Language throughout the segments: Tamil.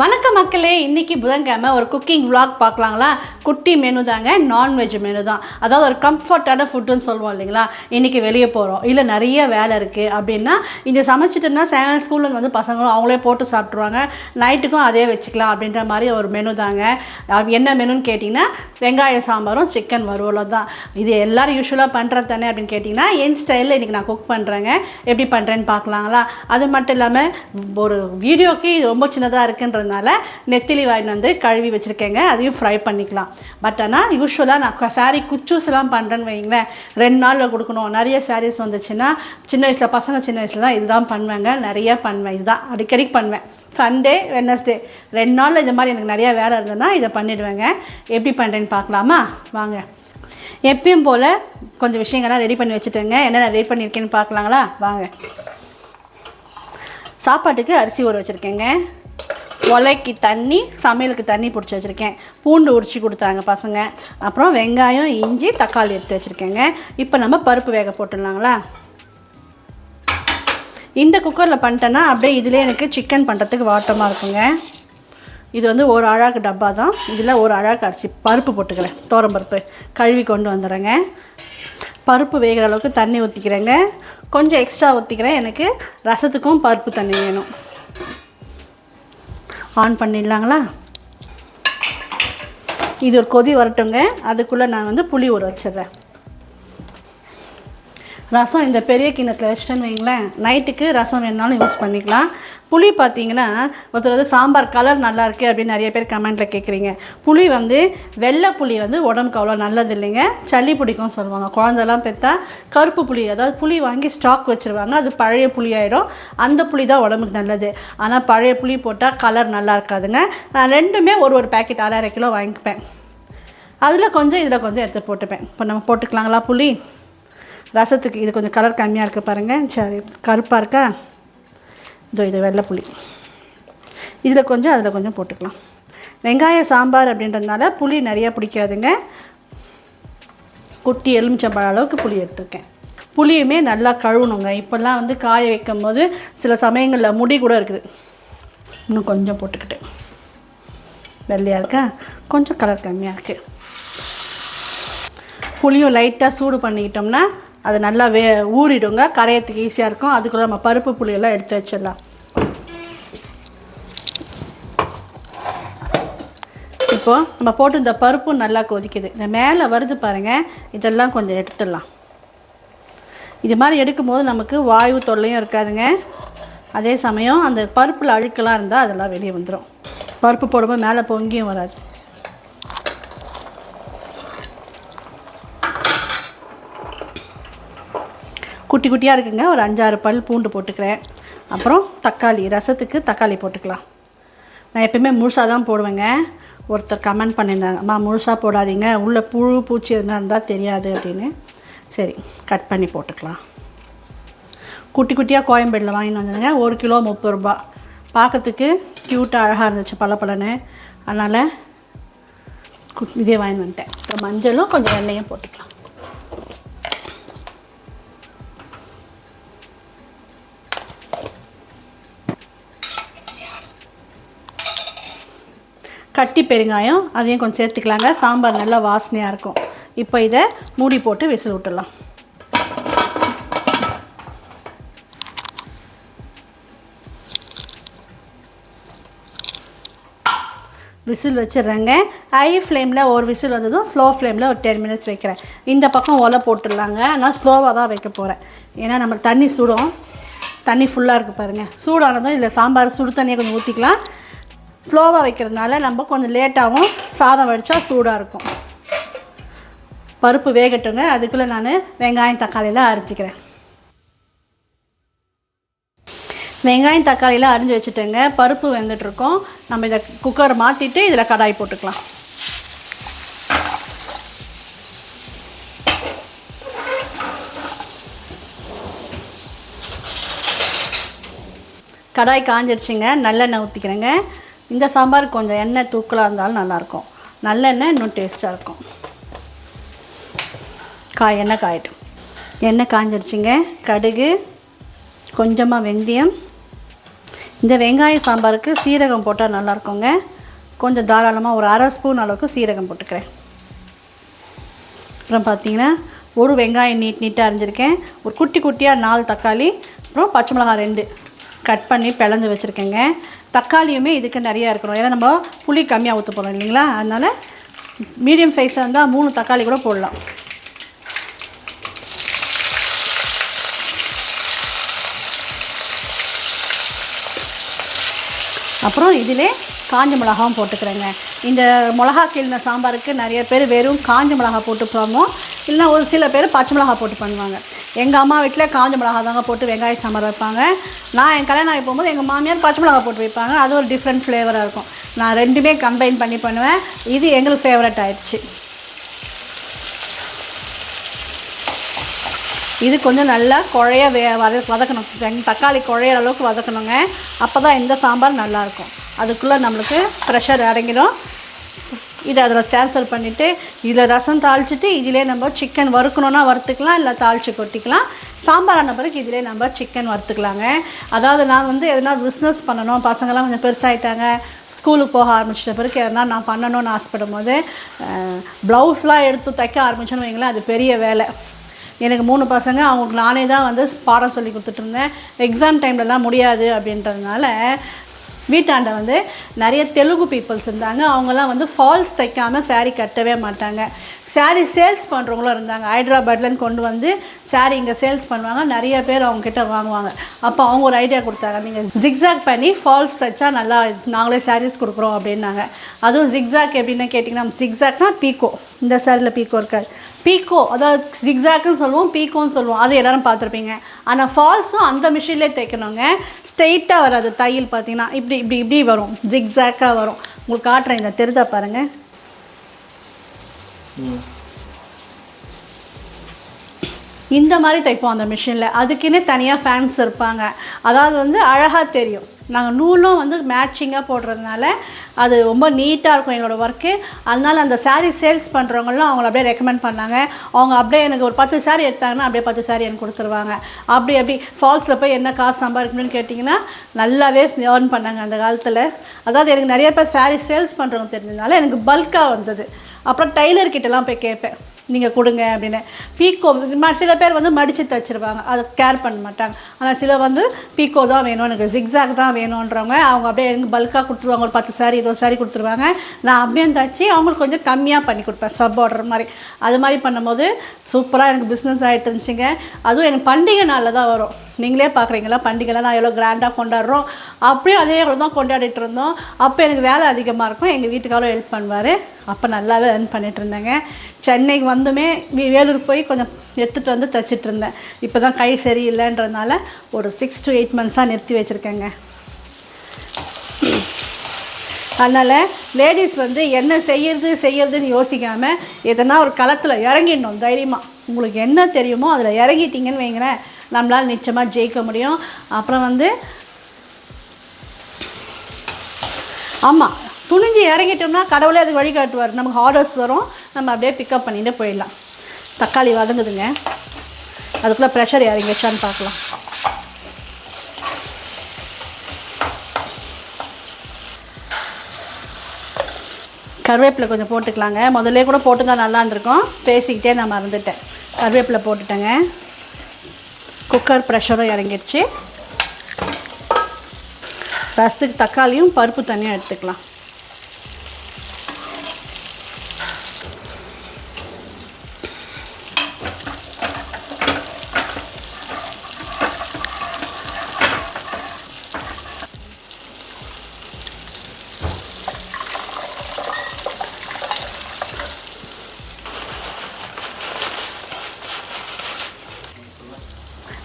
வணக்கம் மக்களே, இன்றைக்கி புதன்கிழமை ஒரு குக்கிங் vlog பார்க்கலாங்களா. குட்டி மெனு தாங்க, நான்வெஜ் மெனு தான். அதாவது ஒரு கம்ஃபர்ட்டான ஃபுட்டுன்னு சொல்லுவோம் இல்லைங்களா. இன்றைக்கி வெளியே போகிறோம், இல்லை நிறைய வேலை இருக்குது அப்படின்னா இங்கே சமைச்சிட்டோம்னா சாயங்காலம் ஸ்கூலில் வந்து பசங்களும் அவங்களே போட்டு சாப்பிட்ருவாங்க. நைட்டுக்கும் அதே வச்சுக்கலாம் அப்படின்ற மாதிரி ஒரு மெனு தாங்க. என்ன மெனுன்னு கேட்டிங்கன்னா வெங்காய சாம்பாரும் சிக்கன் வறுவலும் தான். இது எல்லோரும் யூஸ்வலாக பண்ணுறது தானே அப்படின்னு கேட்டிங்கன்னா என் ஸ்டைலில் இன்றைக்கி நான் குக் பண்ணுறேங்க. எப்படி பண்ணுறேன்னு பார்க்கலாங்களா. அது மட்டும் இல்லாமல் ஒரு வீடியோக்கு இது ரொம்ப சின்னதாக இருக்குன்றதுனால நெத்திலி வாங்கிட்டு வந்து கழுவி வச்சுருக்கேங்க. அதையும் ஃப்ரை பண்ணிக்கலாம். பட் ஆனால் யூஸ்வலாக நான் சாரீ குச்சூஸ்லாம் பண்ணுறேன்னு வைங்களேன், 2 நாளில் கொடுக்கணும். நிறைய சாரீஸ் வந்துச்சுன்னா சின்ன வயசில் பசங்க சின்ன வயசில் தான் இதுதான் பண்ணுவேங்க. நிறைய பண்ணுவேன், இதுதான் அடிக்கடி பண்ணுவேன். சண்டே வெட்னஸ்டே 2 நாளில் இந்த மாதிரி எனக்கு நிறையா வேலை இருந்ததுன்னா இதை பண்ணிவிடுவேங்க. எப்படி பண்ணுறேன்னு பார்க்கலாமா வாங்க. எப்பயும் போல் கொஞ்சம் விஷயங்கள்லாம் ரெடி பண்ணி வச்சுட்டேங்க. என்னென்ன ரெடி பண்ணியிருக்கேன்னு பார்க்கலாங்களா வாங்க. சாப்பாட்டுக்கு அரிசி ஊற வச்சுருக்கேங்க. ஒலைக்கு தண்ணி, சமையலுக்கு தண்ணி பிடிச்சி வச்சுருக்கேன். பூண்டு உரிச்சி கொடுத்தாங்க பசங்க. அப்புறம் வெங்காயம், இஞ்சி, தக்காளி எடுத்து வச்சுருக்கேங்க. இப்போ நம்ம பருப்பு வேக போட்டுடலாங்களா. இந்த குக்கரில் பண்ணிட்டேன்னா அப்படியே இதிலே எனக்கு சிக்கன் பண்ணுறதுக்கு வாட்டமாக இருக்குங்க. இது வந்து ஒரு அழகு டப்பா தான். இதில் ஒரு அழகு அரிசி பருப்பு போட்டுக்கிறேன். பருப்பு கழுவி கொண்டு வந்துடுறேங்க. பருப்பு வேகிற அளவுக்கு தண்ணி ஊற்றிக்கிறேங்க. கொஞ்சம் எக்ஸ்ட்ரா ஊற்றிக்கிறேன், எனக்கு ரசத்துக்கும் பருப்பு தண்ணி வேணும். ஆன் பண்ணிடலாங்களா. இது ஒரு கொதி வரட்டுங்க. அதுக்குள்ளே நான் வந்து புளி ஊற வச்சிடுறேன். ரசம் இந்த பெரிய கிண்ணத்தில் வச்சிட்டேன்னு வைங்களேன், நைட்டுக்கு ரசம் வேணுனாலும் யூஸ் பண்ணிக்கலாம். புளி பார்த்தீங்கன்னா ஒருத்தர் வந்து சாம்பார் கலர் நல்லா இருக்குது அப்படின்னு நிறைய பேர் கமெண்ட்டில் கேட்குறீங்க. புளி வந்து வெள்ளை புளி வந்து உடம்புக்கு அவ்வளோ நல்லது இல்லைங்க. சளி பிடிக்கும்னு சொல்லுவாங்க. குழந்தெல்லாம் பெற்றா கருப்பு புளி, அதாவது புளி வாங்கி ஸ்டாக் வச்சுருவாங்க. அது பழைய புளி ஆகிடும். அந்த புளி தான் உடம்புக்கு நல்லது. ஆனால் பழைய புளி போட்டால் கலர் நல்லா இருக்காதுங்க. நான் ரெண்டுமே ஒரு பேக்கெட் 1.5 கிலோ வாங்கிப்பேன். அதில் கொஞ்சம் இதில் கொஞ்சம் எடுத்து போட்டுப்பேன். இப்போ நம்ம போட்டுக்கலாங்களா புளி. ரசத்துக்கு இது கொஞ்சம் கலர் கம்மியாக இருக்குது பாருங்கள். சரி, கருப்பாக இருக்கா. இது வெள்ளை புளி. இதில் கொஞ்சம் அதில் கொஞ்சம் போட்டுக்கலாம். வெங்காய சாம்பார் அப்படின்றதுனால புளி நிறையா பிடிக்காதுங்க. குட்டி எலுமிச்சம்பழம் அளவுக்கு புளி எடுத்துருக்கேன். புளியுமே நல்லா கழுவணுங்க. இப்போல்லாம் வந்து காய வைக்கும் போது சில சமயங்களில் முடி கூட இருக்குது. இன்னும் கொஞ்சம் போட்டுக்கிட்டு. வெள்ளையாக இருக்கா, கொஞ்சம் கலர் கம்மியாக இருக்குது. புளியும் லைட்டாக சூடு பண்ணிக்கிட்டோம்னா அது நல்லா ஊறிடுங்க. கரையத்துக்கு ஈஸியாக இருக்கும். அதுக்குள்ளே நம்ம பருப்பு புளியெல்லாம் எடுத்து வச்சிடலாம். இப்போது நம்ம போட்டு இந்த பருப்பு நல்லா கொதிக்குது. இந்த மேலே வருது பாருங்கள், இதெல்லாம் கொஞ்சம் எடுத்துடலாம். இது மாதிரி எடுக்கும்போது நமக்கு வாயு தொல்லையும் இருக்காதுங்க. அதே சமயம் அந்த பருப்பில் அழுக்கெல்லாம் இருந்தால் அதெல்லாம் வெளியே வந்துடும். பருப்பு போடும்போது மேலே பொங்கியும் வராது. குட்டி குட்டியாக இருக்குங்க. ஒரு 5-6 பல் பூண்டு போட்டுக்கிறேன். அப்புறம் தக்காளி, ரசத்துக்கு தக்காளி போட்டுக்கலாம். நான் எப்போயுமே முழுசாக தான் போடுவேங்க. ஒருத்தர் கமெண்ட் பண்ணியிருந்தாங்க, அம்மா முழுசாக போடாதீங்க, உள்ளே புழு பூச்சி இருந்தால் தெரியாது அப்படின்னு. சரி, கட் பண்ணி போட்டுக்கலாம். குட்டி குட்டியாக கோயம்பேடில் வாங்கிட்டு வந்ததுங்க. 1 கிலோ 30 ரூபா. பார்க்கறதுக்கு க்யூட்டாக அழகாக இருந்துச்சு பளபளன்னு. அதனால் இதே வாங்கிட்டு வந்துட்டேன். அப்புறம் மஞ்சளும் கொஞ்சம் எண்ணெயும் போட்டுக்கலாம். கட்டி பெருங்காயம் அதையும் கொஞ்சம் சேர்த்துக்கலாங்க. சாம்பார் நல்லா வாசனையாக இருக்கும். இப்போ இதை மூடி போட்டு விசில் விட்டுடலாம். விசில் வச்சிடுறேங்க. ஹை ஃப்ளேமில் ஒரு விசில் வந்ததும் ஸ்லோ ஃப்ளேமில் ஒரு 10 மினிட்ஸ் வைக்கிறேன். இந்த பக்கம் ஒலை போட்டுடலாங்க. நான் ஸ்லோவாக தான் வைக்க போகிறேன். ஏன்னா நம்ம தண்ணி சுடும். தண்ணி ஃபுல்லாக இருக்குது பாருங்கள். சூடானதும் இதில் சாம்பார் சுடு தண்ணியை கொஞ்சம் ஊற்றிக்கலாம். ஸ்லோவாக வைக்கிறதுனால நம்ம கொஞ்சம் லேட்டாகவும் சாதம் வடித்தா சூடாக இருக்கும். பருப்பு வேகட்டுங்க. அதுக்குள்ளே நான் வெங்காயம் தக்காளியெலாம் அரைச்சிக்கிறேன். வெங்காயம் தக்காளியெலாம் அரிஞ்சு வச்சுட்டேங்க. பருப்பு வெந்துட்டுருக்கோம். நம்ம இதை குக்கரை மாற்றிட்டு இதில் கடாய் போட்டுக்கலாம். கடாய் காஞ்சிடுச்சிங்க. நல்லெண்ணெய் ஊற்றிக்கிறேங்க. இந்த சாம்பார் கொஞ்சம் எண்ணெய் தூக்கலாக இருந்தாலும் நல்லாயிருக்கும். நல்லெண்ணெய் இன்னும் டேஸ்ட்டாக இருக்கும். எண்ணெய் காயட்டும். எண்ணெய் காஞ்சிடுச்சிங்க. கடுகு, கொஞ்சமாக வெந்தயம், இந்த வெங்காய சாம்பாருக்கு சீரகம் போட்டால் நல்லாயிருக்குங்க. கொஞ்சம் தாராளமாக ஒரு அரை ஸ்பூன் அளவுக்கு சீரகம் போட்டுக்கிறேன். அப்புறம் பார்த்திங்கன்னா ஒரு வெங்காயம் நீட்டாக அரிஞ்சிருக்கேன். ஒரு குட்டியாக 4 தக்காளி, அப்புறம் பச்சை மிளகாய் 2 கட் பண்ணி பிளந்து வச்சுருக்கேங்க. தக்காளியுமே இதுக்கு நிறையா இருக்கணும், ஏன்னா நம்ம புளி கம்மியாக ஊற்ற போகிறோம் இல்லைங்களா, அதனால் மீடியம் சைஸாக இருந்தால் 3 தக்காளி கூட போடலாம். அப்புறம் இதிலே காஞ்ச மிளகாவும் போட்டுக்கிறேங்க. இந்த மிளகா கிள்ளின சாம்பாருக்கு நிறைய பேர் வெறும் காஞ்ச மிளகா போட்டு போடுவோம், இல்லைனா ஒரு சில பேர் பச்சை மிளகா போட்டு பண்ணுவாங்க. எங்கள் அம்மா வீட்டில் காஞ்ச மிளகா தாங்க போட்டு வெங்காய சாம்பார் வைப்பாங்க. நான் என் கல்யாணம் ஆகி போகும்போது எங்கள் மாமியார் பச்சை மிளகா போட்டு வைப்பாங்க. அது ஒரு டிஃப்ரெண்ட் ஃப்ளேவராக இருக்கும். நான் ரெண்டுமே கம்பைன் பண்ணி பண்ணுவேன். இது எங்களுக்கு ஃபேவரட் ஆயிடுச்சு. இது கொஞ்சம் நல்லா குழைய வதக்கணும். தக்காளி குழையிற அளவுக்கு வதக்கணுங்க. அப்போ தான் இந்த சாம்பார் நல்லாயிருக்கும். அதுக்குள்ளே நம்மளுக்கு ப்ரெஷர் இறங்கிடும். இதை அதில் ட்ரான்ஸ்ஃபர் பண்ணிவிட்டு இதில் ரசம் தாளிச்சிட்டு இதிலே நம்ம சிக்கன் வறுக்கணுன்னா வறுத்துக்கலாம், இல்லை தாளித்து கொட்டிக்கலாம். சாம்பாரான பிறகு இதிலே நம்ம சிக்கன் வறுத்துக்கலாங்க. அதாவது நான் வந்து எதனா பிஸ்னஸ் பண்ணணும், பசங்கள்லாம் கொஞ்சம் பெருசாகிட்டாங்க, ஸ்கூலுக்கு போக ஆரம்பிச்சிட்ட பிறகு எதனா நான் பண்ணணும்னு ஆசைப்படும் போது ப்ளவுஸ்லாம் எடுத்து தைக்க ஆரம்பிச்சோன்னு வைங்களேன், அது பெரிய வேலை. எனக்கு 3 பசங்க, அவங்களுக்கு நானே தான் வந்து பாடம் சொல்லி கொடுத்துட்ருந்தேன். எக்ஸாம் டைம்லலாம் முடியாது அப்படின்றதுனால வீட்டாண்ட வந்து நிறைய தெலுங்கு பீப்புள்ஸ் இருந்தாங்க. அவங்கெல்லாம் வந்து ஃபால்ஸ் தைக்காமல் சாரீ கட்டவே மாட்டாங்க. சாரீ சேல்ஸ் பண்ணுறவங்களும் இருந்தாங்க. ஹைட்ராபாட்லேருந்து கொண்டு வந்து சாரீ இங்கே சேல்ஸ் பண்ணுவாங்க. நிறைய பேர் அவங்கக்கிட்ட வாங்குவாங்க. அப்போ அவங்க ஒரு ஐடியா கொடுத்தாங்க, நீங்கள் ஜிக்ஸாக் பண்ணி ஃபால்ஸ் தைச்சா நல்லா நாங்களே சாரீஸ் கொடுக்குறோம் அப்படின்னாங்க. அதுவும் ஜிக்ஸாக் எப்படின்னு கேட்டிங்கன்னா, ஜிக்ஸாக்னால் பீக்கோ, இந்த சாரியில் பீக்கோ இருக்காது. பீக்கோ அதாவது ஜிக்ஸாக்குன்னு சொல்லுவோம், பீக்கோன்னு சொல்லுவோம், அது எல்லோரும் பார்த்துருப்பீங்க. ஆனால் ஃபால்ஸும் அந்த மிஷின்லேயே தைக்கணுங்க. ஸ்ட்ரெயிட்டாக வராது. தையல் பார்த்தீங்கன்னா இப்படி இப்படி இப்படி வரும், ஜிக்ஸாக்காக வரும். உங்களுக்கு காட்டுறேன், இந்த தெரிஞ்சா பாருங்கள். இந்த மாதிரி தைப்போம் அந்த மிஷினில். அதுக்குன்னே தனியாக ஃபேன்ஸ் இருப்பாங்க. அதாவது வந்து அழகாக தெரியும். நாங்கள் நூலும் வந்து மேட்சிங்காக போடுறதுனால அது ரொம்ப நீட்டாக இருக்கும் எங்களோடய ஒர்க்கு. அதனால் அந்த சாரீ சேல்ஸ் பண்ணுறவங்களும் அவங்கள அப்படியே ரெக்கமெண்ட் பண்ணாங்க. அவங்க அப்படியே எனக்கு ஒரு 10 சாரீ எடுத்தாங்கன்னா அப்படியே 10 சாரீ எனக்கு கொடுத்துருவாங்க. அப்படி ஃபால்ஸில் போய் என்ன காசு சம்பாதிக்கணும்னு கேட்டிங்கன்னா நல்லாவே ஏர்ன் பண்ணாங்க அந்த காலத்தில். அதாவது எனக்கு நிறைய பேர் சாரீ சேல்ஸ் பண்ணுறவங்க தெரிஞ்சதுனால எனக்கு பல்காக வந்தது. அப்புறம் டெய்லர்கிட்டலாம் போய் கேட்பேன், நீங்கள் கொடுங்க அப்படின்னு. பீக்கோ சில பேர் வந்து மடித்து தைச்சிருவாங்க, அதை கேர் பண்ண மாட்டாங்க. ஆனால் சில வந்து பீக்கோ தான் வேணும், எனக்கு ஜிக்ஸாக் தான் வேணுன்றவங்க அவங்க அப்படியே எனக்கு பல்காக கொடுத்துருவாங்க. ஒரு 10 சாரீ 20 சாரீ கொடுத்துருவாங்க. நான் அப்படியே தைச்சி அவங்களுக்கு கொஞ்சம் கம்மியாக பண்ணி கொடுப்பேன், சப் ஆர்டர் மாதிரி. அது மாதிரி பண்ணும்போது சூப்பராக எனக்கு பிஸ்னஸ் ஆகிட்டு இருந்துச்சுங்க. அதுவும் எனக்கு பண்டிகை நாளில் தான் வரும். நீங்களே பார்க்குறீங்களா, பண்டிகைலாம் நான் எவ்வளோ கிராண்டாக கொண்டாடுறோம். அப்படியும் அதே தான் கொண்டாடிட்டு இருந்தோம். அப்போ எனக்கு வேலை அதிகமாக இருக்கும், எங்கள் வீட்டுக்காரரும் ஹெல்ப் பண்ணுவார். அப்போ நல்லாவே ஏர்ன் பண்ணிகிட்டு இருந்தேங்க. சென்னைக்கு வந்துமே வேலூருக்கு போய் கொஞ்சம் எடுத்துகிட்டு வந்து தைச்சிட்டு இருந்தேன். இப்போ தான் கை சரியில்லைன்றதுனால ஒரு 6 to 8 months நிறுத்தி வச்சுருக்கேங்க. அதனால் லேடிஸ் வந்து என்ன செய்யறதுன்னு யோசிக்காமல் எதனா ஒரு களத்தில் இறங்கிடணும் தைரியமாக. உங்களுக்கு என்ன தெரியுமோ அதில் இறங்கிட்டீங்கன்னு வைங்களேன், நம்மளால் நிச்சயமாக ஜெயிக்க முடியும். அப்புறம் வந்து ஆமாம், துணிஞ்சு இறங்கிட்டோம்னா கடவுளே அதுக்கு வழிகாட்டுவார். நமக்கு ஆர்டர்ஸ் வரும், நம்ம அப்படியே பிக்கப் பண்ணிட்டு போயிடலாம். தக்காளி வதங்குதுங்க, அதுக்குள்ளே ப்ரெஷர் இறங்கிச்சான்னு பார்க்கலாம். கருவேப்பிலை கொஞ்சம் போட்டுக்கலாங்க. முதல்ல கூட போட்டுதான் நல்லா இருந்திருக்கும், பேசிக்கிட்டே நான் மறந்துட்டேன். கருவேப்பிலை போட்டுட்டேங்க. குக்கர் ப்ரெஷரும் இறங்கிடுச்சு. ரசத்துக்கு தக்காளியும் பருப்பு தனியாக எடுத்துக்கலாம்.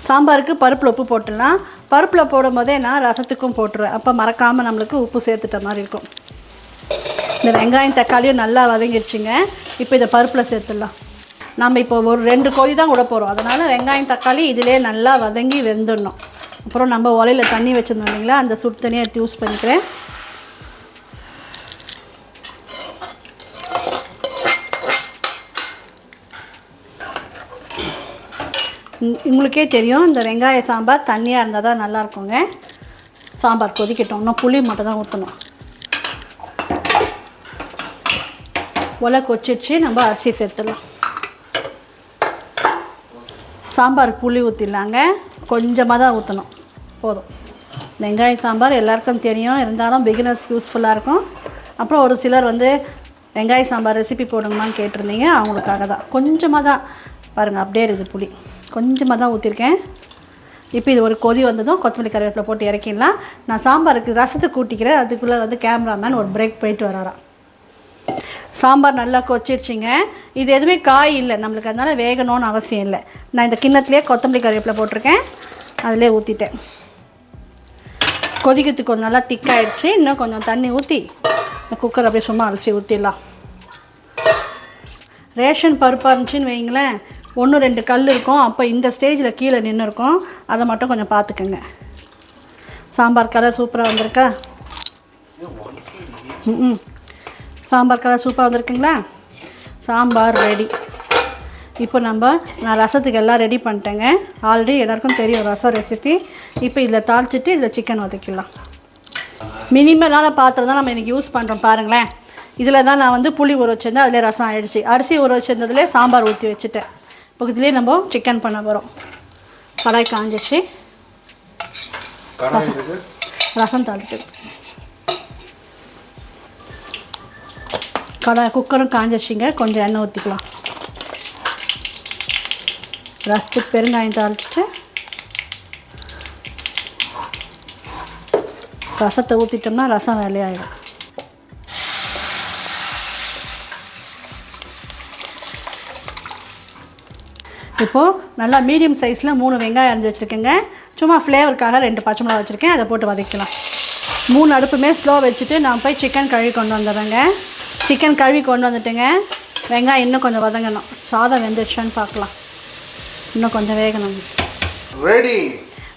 சாம்பாருக்கு பருப்பில் உப்பு போட்டுடலாம். பருப்பில் போடும் போதே நான் ரசத்துக்கும் போட்டுருவேன். அப்போ மறக்காமல் நம்மளுக்கு உப்பு சேர்த்துட்ட மாதிரி இருக்கும். இந்த வெங்காயம் தக்காளியும் நல்லா வதங்கிடுச்சுங்க. இப்போ இதை பருப்பில் சேர்த்துடலாம். நம்ம இப்போ ஒரு 2 கோழி தான் விட போகிறோம். அதனால் வெங்காயம் தக்காளி இதிலே நல்லா வதங்கி வெந்துடணும். அப்புறம் நம்ம உலையில் தண்ணி வச்சுருந்தோம் இல்லைங்களா, அந்த சுடு தண்ணியை எடுத்து யூஸ் பண்ணிக்கிறேன். உங்களுக்கே தெரியும், இந்த வெங்காய சாம்பார் தண்ணியாக இருந்தால் தான் நல்லாயிருக்குங்க. சாம்பார் கொதிக்கட்டும். இன்னும் புளி மட்டும் தான் ஊற்றணும். ஒலை கொச்சிடுச்சு, நம்ம அரிசி சேர்த்துடலாம். சாம்பார் புளி ஊற்றிடலாங்க. கொஞ்சமாக தான் ஊற்றணும், போதும். வெங்காய சாம்பார் எல்லாருக்கும் தெரியும், இருந்தாலும் பிகினர்ஸ் யூஸ்ஃபுல்லாக இருக்கும். அப்புறம் ஒரு சிலர் வந்து வெங்காய சாம்பார் ரெசிபி போடுங்கம்மான்னு கேட்டிருந்தீங்க, அவங்களுக்காக தான். கொஞ்சமாக தான் பாருங்கள், அப்படியே இருக்குது புளி, கொஞ்சமாக தான் ஊற்றிருக்கேன். இப்போ இது ஒரு கொதி வந்ததும் கொத்தமல்லி கருவேப்பிலை போட்டு இறக்கிடலாம். நான் சாம்பாருக்கு ரசத்தை கூட்டிக்கிறேன். அதுக்குள்ளே வந்து கேமராமேன் ஒரு பிரேக் போயிட்டு வராராம். சாம்பார் நல்லா கொச்சிடுச்சிங்க. இது எதுவுமே காய் இல்லை நம்மளுக்கு, அதனால் வேகணும்னு அவசியம் இல்லை. நான் இந்த கிண்ணத்துலேயே கொத்தமல்லி கருவேப்பிலை போட்டிருக்கேன், அதிலே ஊற்றிட்டேன். கொதிக்கிறதுக்கு கொஞ்சம் நல்லா திக்காயிடுச்சு. இன்னும் கொஞ்சம் தண்ணி ஊற்றி இந்த குக்கர் அப்படியே சும்மா அலசி ஊற்றிடலாம். ரேஷன் பருப்பாக இருந்துச்சுன்னு வைங்களேன், 1-2 கல் இருக்கும். அப்போ இந்த ஸ்டேஜில் கீழே நின்று இருக்கும், அதை மட்டும் கொஞ்சம் பார்த்துக்கோங்க. சாம்பார் கலர் சூப்பராக வந்திருக்கா? சாம்பார் கலர் சூப்பராக வந்திருக்குங்களா? சாம்பார் ரெடி. இப்போ நான் ரசத்துக்கு எல்லாம் ரெடி பண்ணிட்டேங்க. ஆல்ரெடி எல்லாருக்கும் தெரியும் ரசம் ரெசிபி. இப்போ இதில் தாளிச்சிட்டு இதில் சிக்கன் வதக்கிடலாம். மினிமலான பாத்திரம் தான் நம்ம இன்றைக்கி யூஸ் பண்ணுறோம் பாருங்களேன். இதில் தான் நான் வந்து புளி ஊற வச்சுருந்தேன், அதிலே ரசம் ஆகிடுச்சு. அரிசி ஊற வச்சுருந்ததுலே சாம்பார் ஊற்றி வச்சுட்டேன். இப்போ இதுலேயே நம்ம சிக்கன் பண்ண போகிறோம். கடாய் காஞ்சிச்சு, ரசம் தாளிட்டு கடாய் குக்கரும் காஞ்சிச்சிங்க. கொஞ்சம் எண்ணெய் ஊற்றிக்கலாம். ரசத்துக்கு பெருங்காயம் தாளிச்சிட்டு ரசத்தை ஊற்றிட்டோம்னா ரசம் வேலையாகிடும். இப்போது நல்லா மீடியம் சைஸில் 3 வெங்காயம் அரிஞ்சு வச்சுருக்கேங்க. சும்மா ஃப்ளேவருக்காக 2 பச்சை மிளகா வச்சுருக்கேன், அதை போட்டு வதக்கலாம். 3 அடுப்புமே ஸ்லோ வச்சுட்டு நான் போய் சிக்கன் கழுவி கொண்டு வந்துடுறேங்க. சிக்கன் கழுவி கொண்டு வந்துட்டுங்க. வெங்காயம் இன்னும் கொஞ்சம் வதங்கணும். சாதம் வெந்துடுச்சான்னு பார்க்கலாம். இன்னும் கொஞ்சம் வேகணும். ரெடி.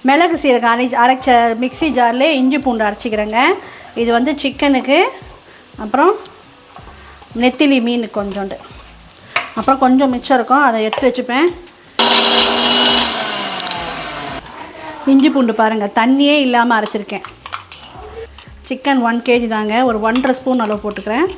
மிளகு சீரகம் அரைச்ச மிக்ஸி ஜார்லேயே இஞ்சி பூண்டு அரைச்சிக்கிறேங்க. இது வந்து சிக்கனுக்கு, அப்புறம் நெத்திலி மீன் கொஞ்சோண்டு, அப்புறம் கொஞ்சம் மிச்சம் இருக்கும், அதை எடுத்து வச்சுப்பேன். இஞ்சி பூண்டு பாருங்கள், தண்ணியே இல்லாமல் அரைச்சிருக்கேன். சிக்கன் 1 kg தாங்க, ஒரு 1.5 ஸ்பூன் அளவு போட்டுக்கிறேன்.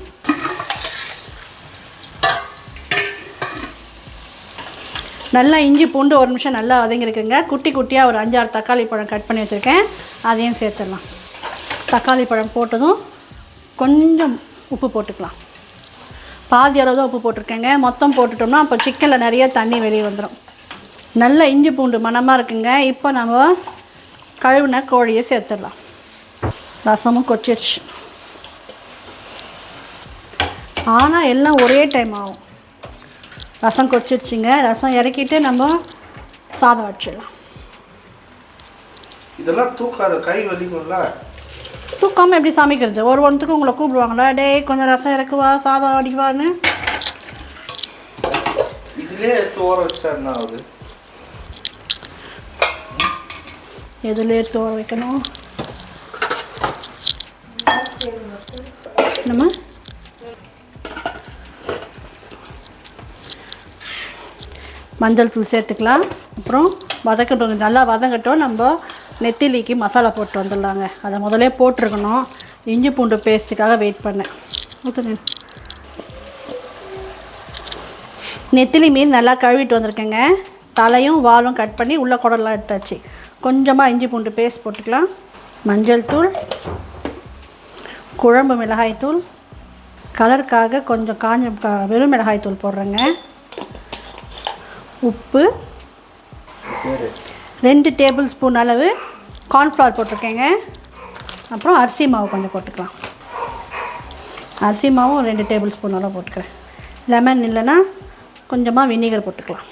நல்லா இஞ்சி பூண்டு 1 நிமிஷம் நல்லா வதங்கிருக்குங்க. குட்டி குட்டியாக ஒரு 5-6 தக்காளி பழம் கட் பண்ணி வச்சுருக்கேன், அதையும் சேர்த்துடலாம். தக்காளி பழம் போட்டதும் கொஞ்சம் உப்பு போட்டுக்கலாம். பாதி அளவு தான் உப்பு போட்டிருக்கேங்க. மொத்தம் போட்டுட்டோம்னா அப்போ சிக்கனில் நிறைய தண்ணி வெளியே வந்துடும். நல்ல இஞ்சி பூண்டு மணமாக இருக்குங்க. இப்போ நம்ம கழுவின கோழியை சேர்த்துடலாம். ரசமும் கொச்சிடுச்சு. ஆனால் எல்லாம் ஒரே டைம் ஆகும். ரசம் கொச்சிடுச்சிங்க. ரசம் இறக்கிட்டு நம்ம சாதம் வச்சிடலாம். இதெல்லாம் தூக்காத, கை வலிக்கும்ல. தூக்காமல் எப்படி சமைக்கிறது? ஒருத்தருக்கு உங்களை கூப்பிடுவாங்களா, டேய் கொஞ்சம் ரசம் இறக்குவா, சாதம் அடிக்குவான்னு? இதுலேயே எடுத்து ஊற வச்சா என்ன ஆகுது? எதுல எடுத்து ஊற வைக்கணும்? நம்ம மஞ்சள் தூள் சேர்த்துக்கலாம். அப்புறம் வதக்கட்டும், நல்லா வதங்கட்டும். நம்ம நெத்திலிக்கு மசாலா போட்டு வந்துடலாங்க. அதை முதலே போட்டிருக்கணும். இஞ்சி பூண்டு பேஸ்ட்டுக்காக வெயிட் பண்ணேன். நெத்திலி மீன் நல்லா கழுவிட்டு வந்திருக்கேங்க. தலையும் வாலும் கட் பண்ணி உள்ள குடலாம் எடுத்தாச்சு. கொஞ்சமாக இஞ்சி பூண்டு பேஸ்ட் போட்டுக்கலாம். மஞ்சள் தூள், குழம்பு மிளகாய் தூள், கலருக்காக கொஞ்சம் காஞ்ச வெறும் மிளகாய் தூள் போடுறேங்க. உப்பு, 2 டேபிள் ஸ்பூன் அளவு கார்ன்ஃப்ளவர் போட்டிருக்கேங்க. அப்புறம் அரிசி மாவு கொஞ்சம் போட்டுக்கலாம். அரிசி மாவும் 2 டேபிள் ஸ்பூன் அளவு போட்டுக்கிறேன். லெமன் இல்லைன்னா கொஞ்சமாக வினிகர் போட்டுக்கலாம்.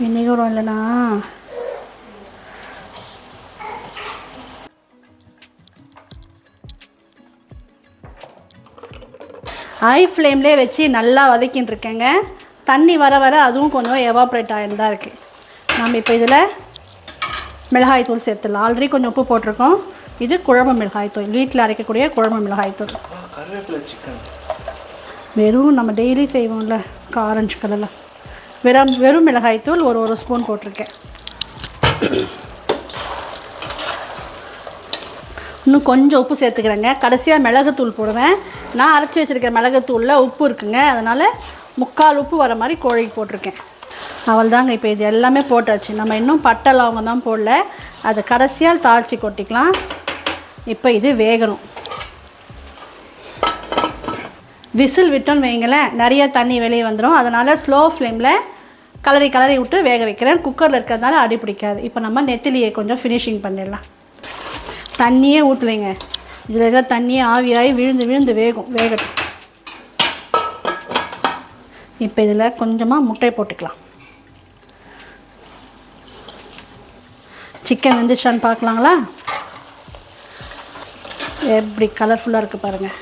வினிகரும் இல்லைன்னா ஹை ஃப்ளேம்லேயே வச்சு நல்லா வதக்கின்னு இருக்கேங்க. தண்ணி வர வர அதுவும் கொஞ்சம் எவாப்ரேட் ஆகிட்டு தான் இருக்குது. நம்ம இப்போ இதில் மிளகாய் தூள் சேர்த்துடலாம். ஆல்ரெடி கொஞ்சம் உப்பு போட்டிருக்கோம். இது குழம்பு மிளகாய் தூள், வீட்டில் அரைக்கக்கூடிய குழம்பு மிளகாய் தூள். கருவேப்பிலை சிக்கன் வெறும் நம்ம டெய்லி செய்வோம்ல ஆரஞ்சு கலரில் வெறும் மிளகாய் தூள் ஒரு ஸ்பூன் போட்டிருக்கேன். இன்னும் கொஞ்சம் உப்பு சேர்த்துக்கிறேங்க. கடைசியாக மிளகுத்தூள் போடுவேன். நான் அரைச்சி வச்சுருக்க மிளகுத்தூளில் உப்பு இருக்குங்க, அதனால் 3/4 உப்பு வர மாதிரி கோழிக்கு போட்டிருக்கேன். அவள் தாங்க. இப்போ இது எல்லாமே போட்டாச்சு. நம்ம இன்னும் பட்டை லவங்கம் தான் போடல, அதை கடைசியாக தாளித்து கொட்டிக்கலாம். இப்போ இது வேகணும். விசில் விட்டோன்னு வைங்களேன், நிறைய தண்ணி வெளியே வந்துடும். அதனால் ஸ்லோ ஃப்ளேமில் கலரி விட்டு வேக வைக்கிறேன். குக்கரில் இருக்கிறதுனால அடி பிடிக்காது. இப்போ நம்ம நெத்திலியை கொஞ்சம் ஃபினிஷிங் பண்ணிடலாம். தண்ணியே ஊற்றலைங்க, இதில் இருக்கிற தண்ணியே ஆவியாகி விழுந்து வேகட்டும். இப்போ இதில் கொஞ்சமாக முட்டையை போட்டுக்கலாம். சிக்கன் வெந்துச்சான்னு பார்க்கலாங்களா? எப்படி கலர்ஃபுல்லாக இருக்குது பாருங்கள்.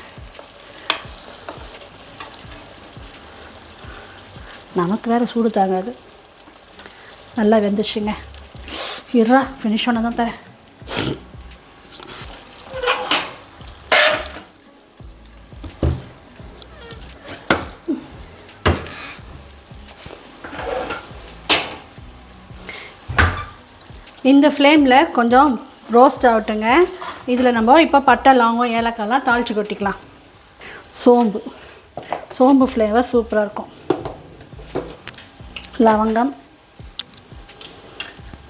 நமக்கு வேறு சூடு தாங்காது. நல்லா வெந்துச்சுங்க. இருறா ஃபினிஷ் பண்ண தான் தரேன். இந்த ஃப்ளேமில் கொஞ்சம் ரோஸ்ட் ஆகட்டுங்க. இதில் நம்ம இப்போ பட்டை லவங்கம் ஏலக்காய்லாம் தாளித்து கொட்டிக்கலாம். சோம்பு ஃப்ளேவர் சூப்பராக இருக்கும். லவங்கம்,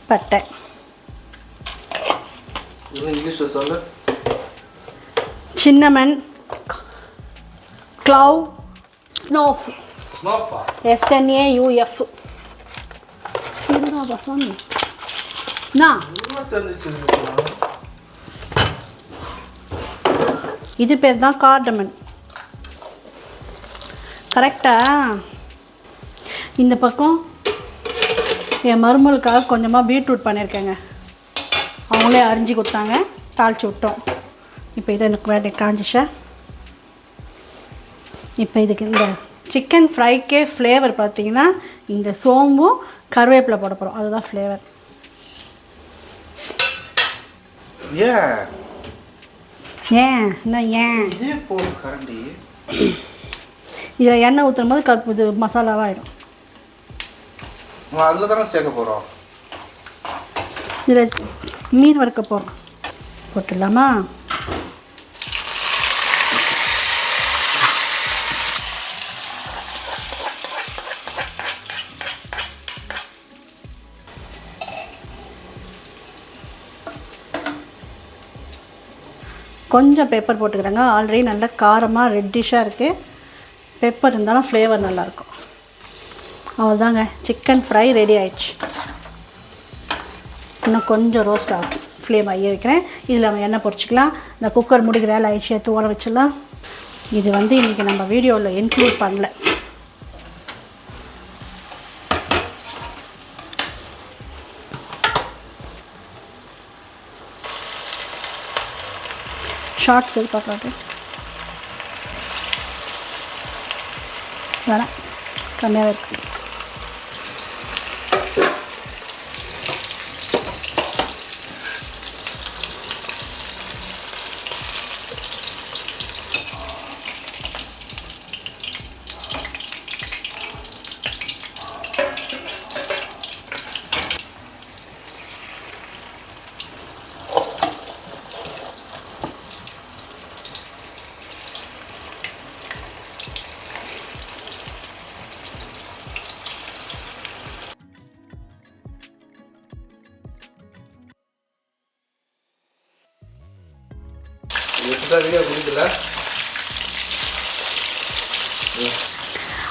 பட்டை, சின்னமன், க்ளவ், ஸ்னோஃப், SNAUF. இது பேர் தான் கார்டமன். கரெக்டா? இந்த பக்கம் என் மருமகளுக்காக கொஞ்சமாக பீட்ரூட் பண்ணியிருக்கேங்க. அவங்களே அரிஞ்சு கொடுத்தாங்க, தாளித்து விட்டோம். இப்போ இதை எனக்கு வேலை காஞ்சிச்சா. இப்போ இதுக்கு இந்த சிக்கன் ஃப்ரைக்கே ஃப்ளேவர் பார்த்தீங்கன்னா இந்த சோம்பும் கருவேப்பிலை போட போகிறோம். அதுதான் ஃப்ளேவர். இதில் எண்ணெய் ஊற்றும் போது இது மசாலாவாகிடும். அதில் தானே சேர்க்க போகிறோம். இதில் மீன் வறுக்க போகிறோம். போட்டுடலாமா? கொஞ்சம் பெப்பர் போட்டுக்கிறேங்க. ஆல்ரெடி நல்லா காரமாக ரெட்டிஷாக இருக்குது. பெப்பர் இருந்தாலும் ஃப்ளேவர் நல்லாயிருக்கும். அவ்வளோதாங்க, சிக்கன் ஃப்ரை ரெடி ஆயிடுச்சு. இன்னும் கொஞ்சம் ரோஸ்ட் ஆகும். ஃப்ளேம் ஐய வைக்கிறேன். இதில் நம்ம எண்ணெய் பொரிச்சிக்கலாம். இந்த குக்கர் முடிக்கிற வேலை ஆயிடுச்சு, எடுத்து ஊற வச்சிடலாம். இது இன்றைக்கி நம்ம வீடியோவில் இன்க்ளூட் பண்ணல. ஷார்ட்ஸ் எதிர்பார்க்காது வேணாம், கம்மியாக இருக்கு.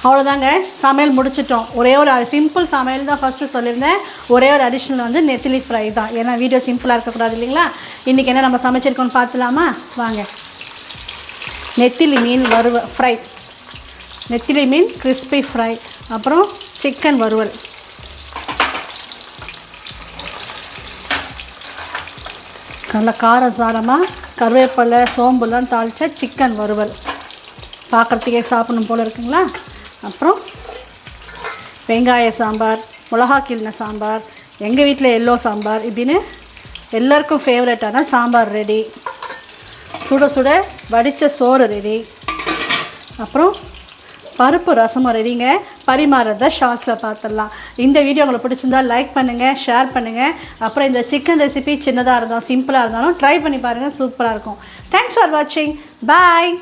அவ்வளோதாங்க, சமையல் முடிச்சிட்டோம். ஒரே ஒரு சிம்பிள் சமையல் தான் ஃபஸ்ட்டு சொல்லியிருந்தேன். ஒரே ஒரு அடிஷ்னல் நெத்திலி ஃப்ரை தான். ஏன்னா வீடியோ சிம்பிளாக இருக்கக்கூடாது இல்லைங்களா? இன்றைக்கி என்ன நம்ம சமைச்சிருக்கோன்னு பார்த்துலாமா? வாங்க. நெத்திலி மீன் ஃப்ரை, நெத்திலி மீன் கிறிஸ்பி ஃப்ரை, அப்புறம் சிக்கன் வறுவல். நல்லா காரசாரமாக கருவேப்பிலை சோம்புலாம் தாளித்த சிக்கன் வறுவல். பார்க்குறதுக்கே சாப்பிடணும் போல் இருக்குங்களா? அப்புறம் வெங்காய சாம்பார், மிளகா கிள்ளின சாம்பார், எங்கள் வீட்டில் எல்லோ சாம்பார், இப்படின்னு எல்லாருக்கும் ஃபேவரட்டான சாம்பார் ரெடி. சுட சுட வடித்த சோறு ரெடி. அப்புறம் பருப்பு ரசமும் ரெடிங்க. பரிமாறத ஷார்ட்ஸில் பார்த்துடலாம். இந்த வீடியோ உங்களுக்கு பிடிச்சிருந்தா லைக் பண்ணுங்கள், ஷேர் பண்ணுங்கள். அப்புறம் இந்த சிக்கன் ரெசிபி சின்னதாக இருந்தாலும் சிம்பிளாக இருந்தாலும் ட்ரை பண்ணி பாருங்கள், சூப்பராக இருக்கும். தேங்க்ஸ் ஃபார் வாட்சிங். பாய்.